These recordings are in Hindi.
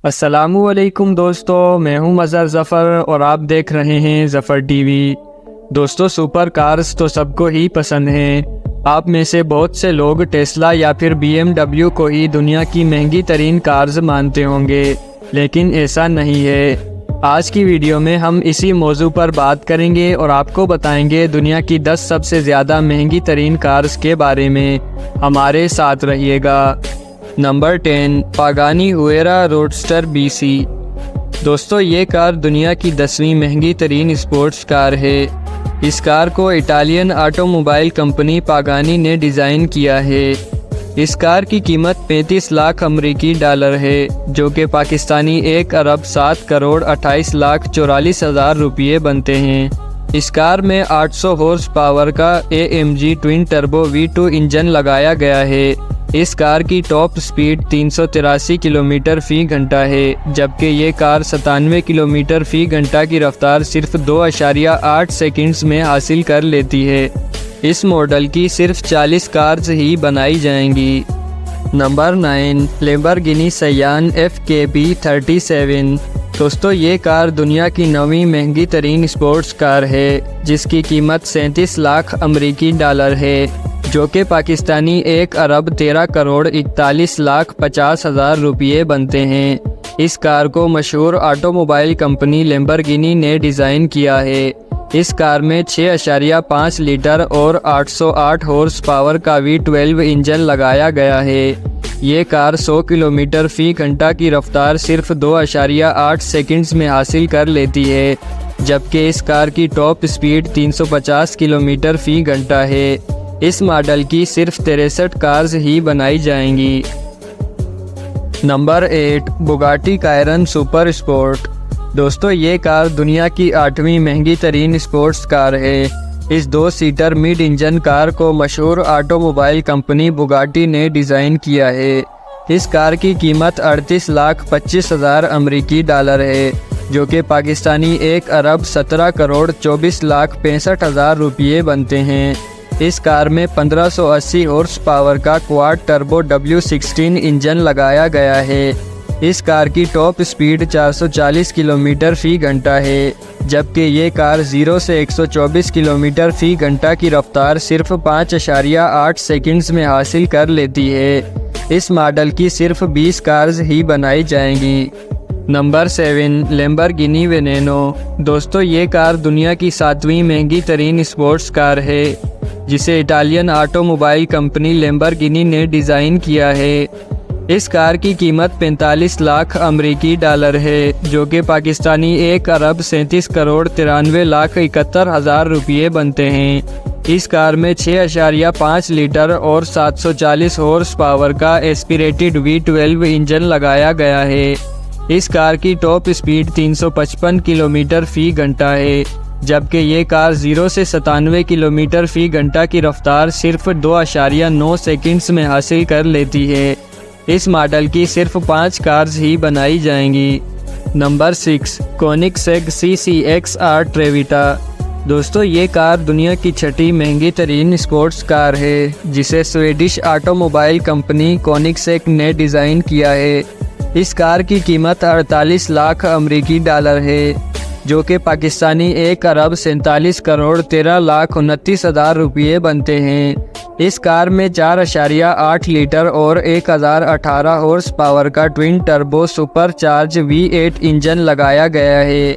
अस्सलामुअलैकुम दोस्तों, मैं हूं मज़हर ज़फ़र और आप देख रहे हैं ज़फ़र टीवी। दोस्तों, सुपर कार्स तो सबको ही पसंद हैं। आप में से बहुत से लोग टेस्ला या फिर BMW को ही दुनिया की महंगी तरीन कार्स मानते होंगे, लेकिन ऐसा नहीं है। आज की वीडियो में हम इसी मौजू पर बात करेंगे और आपको बताएंगे दुनिया की 10 सबसे ज़्यादा महंगी तरीन कार्स के बारे में। हमारे साथ रहिएगा। Number 10, Pagani Huayra Roadster BC। दोस्तों, ये कार दुनिया की 10वीं महंगी तरीन स्पोर्ट्स कार है। इस कार को इटालियन ऑटोमोबाइल कंपनी पागानी ने डिज़ाइन किया है। इस कार की कीमत 35 लाख अमरीकी डॉलर है, जो कि पाकिस्तानी 1 अरब 7 करोड़ 28 लाख 44 हज़ार रुपये बनते हैं। इस कार में 800 हॉर्स पावर का AMG twin turbo V2 engine लगाया गया है। इस कार की टॉप स्पीड 383 किलोमीटर फ़ी घंटा है, जबकि ये कार 97 किलोमीटर फ़ी घंटा की रफ्तार सिर्फ 2.8 सेकंड्स में हासिल कर लेती है। इस मॉडल की सिर्फ 40 कार्स ही बनाई जाएंगी। नंबर 9, लैम्बोर्गिनी सयान FKP 37। दोस्तों, ये कार दुनिया की 9वीं महंगी तरीन स्पोर्ट्स कार है, जिसकी कीमत 37 लाख अमरीकी डॉलर है, जो कि पाकिस्तानी 1 अरब 13 करोड़ 41 लाख 50 हज़ार रुपये बनते हैं। इस कार को मशहूर ऑटोमोबाइल कंपनी लैम्बोर्गिनी ने डिज़ाइन किया है। इस कार में 6.5 लीटर और 808 हॉर्स पावर का V12 इंजन लगाया गया है। ये कार 100 किलोमीटर फ़ी घंटा की रफ्तार सिर्फ 2.8 सेकंड्स में हासिल कर लेती है, जबकि इस कार की टॉप स्पीड 350 किलोमीटर फ़ी घंटा है। इस मॉडल की सिर्फ 63 कार्स ही बनाई जाएंगी। Number 8, Bugatti Chiron super sport. दोस्तों, ये कार दुनिया की 8वीं महंगी तरीन स्पोर्ट्स कार है। इस 2 सीटर मिड इंजन कार को मशहूर ऑटोमोबाइल कंपनी बुगाटी ने डिज़ाइन किया है। इस कार की कीमत 38 लाख 25 हज़ार अमरीकी डॉलर है, जो कि पाकिस्तानी 1 अरब 17 करोड़ 24 लाख 65 हज़ार रुपये बनते हैं। इस कार में 1580 हॉर्स पावर का क्वाड टर्बो W16 इंजन लगाया गया है। इस कार की टॉप स्पीड 440 किलोमीटर फ़ी घंटा है, जबकि ये कार 0 से 124 किलोमीटर फ़ी घंटा की रफ्तार सिर्फ 5.8 सेकंड्स में हासिल कर लेती है। इस मॉडल की सिर्फ 20 कार्स ही बनाई जाएंगी। Number 7, Lamborghini Veneno. दोस्तों, ये कार दुनिया की 7वीं महंगी तरीन स्पोर्ट्स कार है, जिसे इटालियन ऑटोमोबाइल कंपनी लैम्बोर्गिनी ने डिज़ाइन किया है। इस कार की कीमत 45 लाख अमरीकी डॉलर है, जो कि पाकिस्तानी 1 अरब 37 करोड़ 93 लाख 71 हज़ार रुपये बनते हैं। इस कार में 6.5 लीटर और 740 हॉर्स पावर का एस्पिरेटेड V12 इंजन लगाया गया है। इस कार की टॉप स्पीड 355 किलोमीटर फ़ी घंटा है, जबकि ये कार 0 से 97 किलोमीटर फ़ी घंटा की रफ्तार सिर्फ 2.9 सेकंड्स में हासिल कर लेती है। इस मॉडल की सिर्फ 5 कार्स ही बनाई जाएंगी। Number 6, कोनिग्सेग CCX-R ट्रेविटा। दोस्तों, ये कार दुनिया की 6ठी महंगी तरीन स्पोर्ट्स कार है, जिसे स्वीडिश ऑटोमोबाइल कंपनी कोनिग्सेग ने डिज़ाइन किया है। इस कार की कीमत 48 लाख अमरीकी डॉलर है, जो कि पाकिस्तानी 1 अरब 47 करोड़ 13 लाख 29 हज़ार रुपये बनते हैं। इस कार में 4.8 लीटर और 1018 हॉर्स पावर का twin turbo super charge V8 engine लगाया गया है।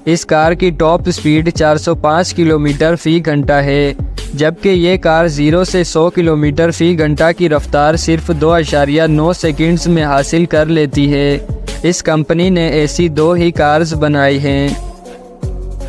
इस कार की टॉप स्पीड 405 किलोमीटर फ़ी घंटा है, जबकि ये कार 0 से 100 किलोमीटर फ़ी घंटा की रफ्तार सिर्फ 2.9 सेकंड्स में हासिल कर लेती है। इस कंपनी ने ऐसी 2 ही कार्स बनाई हैं।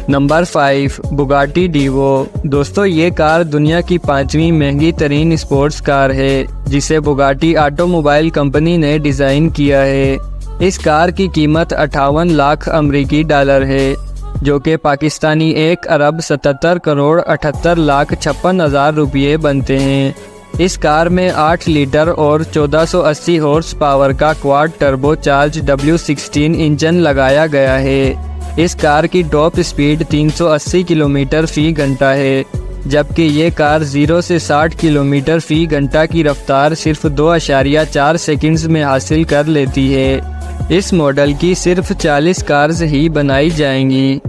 Number 5, Bugatti Divo. दोस्तों, ये कार दुनिया की 5वीं महंगी तरीन स्पोर्ट्स कार है, जिसे बुगाटी ऑटोमोबाइल कंपनी ने डिज़ाइन किया है। इस कार की कीमत 58 लाख अमरीकी डॉलर है, जो कि पाकिस्तानी 1 अरब 77 करोड़ 78 लाख 56 हज़ार रुपये बनते हैं। इस कार में 8 लीटर और 1480 हॉर्स पावर का quad turbo charge W16 engine लगाया गया है। इस कार की टॉप स्पीड 380 किलोमीटर फ़ी घंटा है, जबकि ये कार 0 से 60 किलोमीटर फ़ी घंटा की रफ्तार सिर्फ 2.4 सेकंड्स में हासिल कर लेती है। इस मॉडल की सिर्फ 40 कार्स ही बनाई जाएंगी।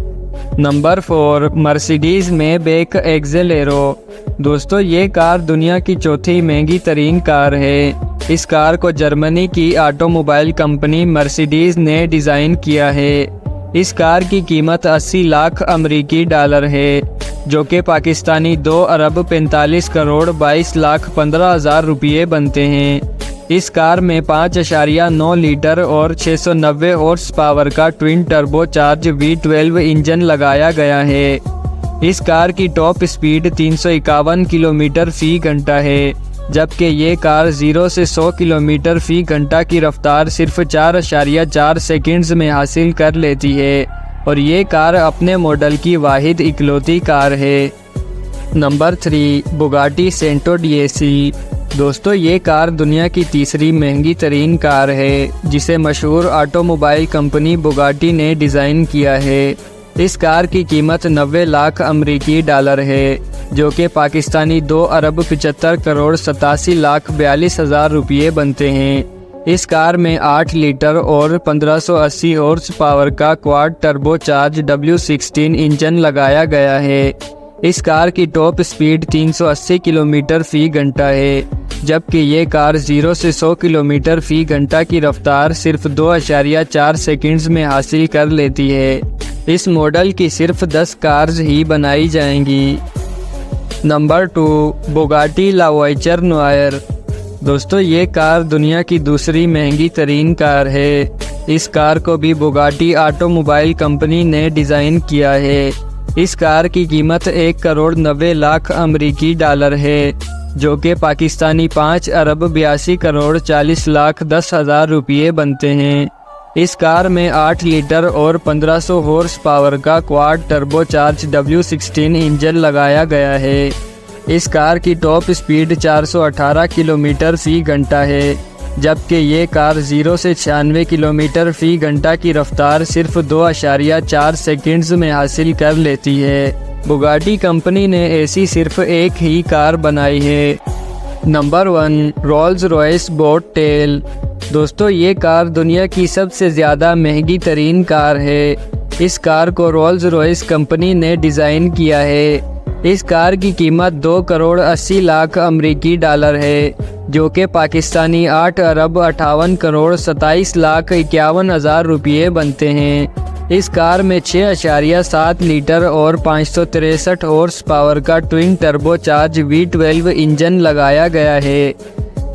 Number 4, Mercedes Maybach Exelero. दोस्तों ये कार दुनिया की चौथी महंगी तरीन कार है। इस कार को जर्मनी की ऑटोमोबाइल कंपनी मर्सिडीज़ ने डिज़ाइन किया है। इस कार की कीमत 80 लाख अमेरिकी डॉलर है, जो कि पाकिस्तानी 2 अरब 45 करोड़ 22 लाख 15 हज़ार रुपये बनते हैं। इस कार में 5.9 लीटर और 690 हॉर्स पावर का twin turbo charge V12 engine लगाया गया है। इस कार की टॉप स्पीड 351 किलोमीटर फ़ी घंटा है, जबकि ये कार 0 से 100 किलोमीटर फ़ी घंटा की रफ्तार सिर्फ 4.4 सेकंड्स में हासिल कर लेती है और ये कार अपने मॉडल की वाहिद इकलौती कार है। Number 3, Bugatti Centodieci DAC। दोस्तों ये कार दुनिया की तीसरी महंगी तरीन कार है, जिसे मशहूर ऑटोमोबाइल कंपनी बुगाटी ने डिज़ाइन किया है। इस कार की कीमत 90 लाख अमेरिकी डॉलर है, जो कि पाकिस्तानी 2 अरब 75 करोड़ 87 लाख 42 हज़ार रुपये बनते हैं। इस कार में 8 लीटर और 1580 हॉर्स पावर का quad turbo charge W16 engine लगाया गया है। इस कार की टॉप स्पीड 380 किलोमीटर फ़ी घंटा है, जबकि ये कार 0 से 100 किलोमीटर फ़ी घंटा की रफ्तार सिर्फ 2.4 सेकंड्स में हासिल कर लेती है। इस मॉडल की सिर्फ 10 कार्स ही बनाई जाएंगी। Number 2, Bugatti La Voiture Noire. दोस्तों ये कार दुनिया की दूसरी महंगी तरीन कार है। इस कार को भी बुगाटी ऑटोमोबाइल कंपनी ने डिज़ाइन किया है। इस कार की कीमत 1 करोड़ 90 लाख अमेरिकी डॉलर है, जो कि पाकिस्तानी 5 अरब 82 करोड़ 40 लाख 10 हज़ार रुपये बनते हैं। इस कार में 8 लीटर और 1500 हॉर्स पावर का quad turbo charge W16 engine लगाया गया है। इस कार की टॉप स्पीड 418 किलोमीटर फ़ी घंटा है, जबकि ये कार 0 से 96 किलोमीटर फ़ी घंटा की रफ्तार सिर्फ 2.4 सेकंड्स में हासिल कर लेती है। बुगाटी कंपनी ने ऐसी सिर्फ एक ही कार बनाई है। Number 1, Rolls Royce Boat Tail. दोस्तों ये कार दुनिया की सबसे ज़्यादा महंगी तरीन कार है। इस कार को रोल्स रॉयस कंपनी ने डिज़ाइन किया है। इस कार की कीमत 2 करोड़ 80 लाख अमेरिकी डॉलर है, जो कि पाकिस्तानी 8 अरब 58 करोड़ 27 लाख 51 हज़ार रुपये बनते हैं। इस कार में 6.7 लीटर और 563 हॉर्स पावर का twin turbo charge V12 engine लगाया गया है।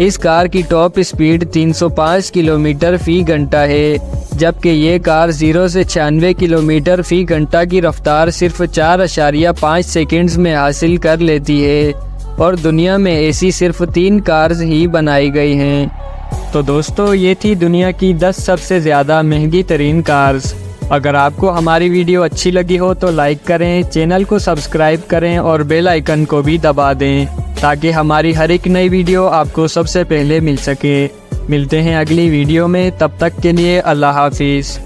इस कार की टॉप स्पीड 305 किलोमीटर फ़ी घंटा है, जबकि ये कार 0 से 96 किलोमीटर फ़ी घंटा की रफ्तार सिर्फ 4.5 सेकंड्स में हासिल कर लेती है और दुनिया में ऐसी सिर्फ 3 कार्स ही बनाई गई हैं। तो दोस्तों ये थी दुनिया की 10 सबसे ज़्यादा महंगी तरीन कार्स। अगर आपको हमारी वीडियो अच्छी लगी हो तो लाइक करें, चैनल को सब्सक्राइब करें और बेल आइकन को भी दबा दें, ताकि हमारी हर एक नई वीडियो आपको सबसे पहले मिल सके। मिलते हैं अगली वीडियो में, तब तक के लिए अल्लाह हाफिज़।